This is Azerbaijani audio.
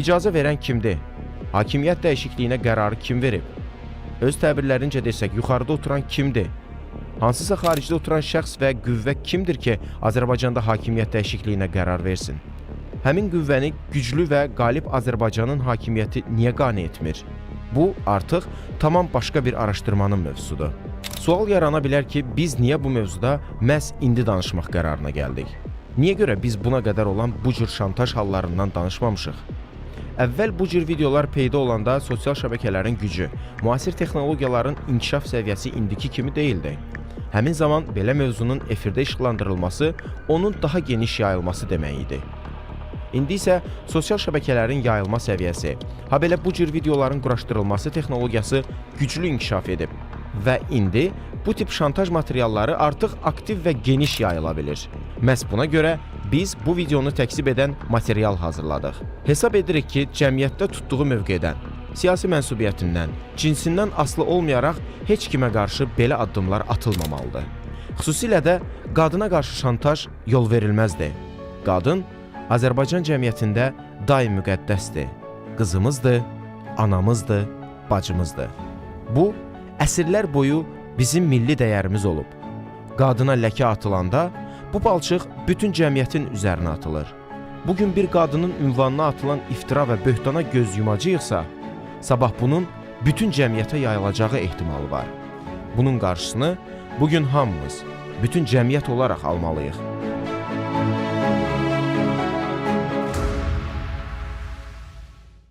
icazə verən kimdir? Hakimiyyət dəyişikliyinə qərarı kim verib? Öz təbirlərincə desək, yuxarıda oturan kimdir? Hansısa xaricdə oturan şəxs və qüvvə kimdir ki, Azərbaycanda hakimiyyət dəyişikliyinə qərar versin? Həmin qüvvəni güclü və qalib Azərbaycanın hakimiyyəti niyə qane etmir? Bu, artıq tamam başqa bir araşdırmanın mövzusudur. Sual yarana bilər ki, biz niyə bu mövzuda məhz indi danışmaq qərarına gəldik? Niyə görə biz buna qədər olan bu cür şantaj hallarından danışmamışıq? Əvvəl bu cür videolar peyda olanda sosial şəbəkələrin gücü, müasir texnologiyaların inkişaf səviyyəsi indiki kimi deyildi. Həmin zaman belə mövzunun efirdə işıqlandırılması, onun daha geniş yayılması demək idi. İndi isə sosial şəbəkələrin yayılma səviyyəsi, habelə bu cür videoların quraşdırılması texnologiyası güclü inkişaf edib və indi bu tip şantaj materialları artıq aktiv və geniş yayıla bilir. Məhz buna görə biz bu videonu təksib edən material hazırladıq. Hesab edirik ki, cəmiyyətdə tutduğu mövqedən, siyasi mənsubiyyətindən, cinsindən asılı olmayaraq heç kimə qarşı belə addımlar atılmamalıdır. Xüsusilə də qadına qarşı şantaj yol verilməzdir. Qadın Azərbaycan cəmiyyətində daim müqəddəsdir. Qızımızdır, anamızdır, bacımızdır. Bu, əsrlər boyu bizim milli dəyərimiz olub. Qadına ləkə atılanda, bu palçıq bütün cəmiyyətin üzərinə atılır. Bugün bir qadının ünvanına atılan iftira və böhtana göz yumacağıqsa, sabah bunun bütün cəmiyyətə yayılacağı ehtimalı var. Bunun qarşısını bugün hamımız, bütün cəmiyyət olaraq almalıyıq.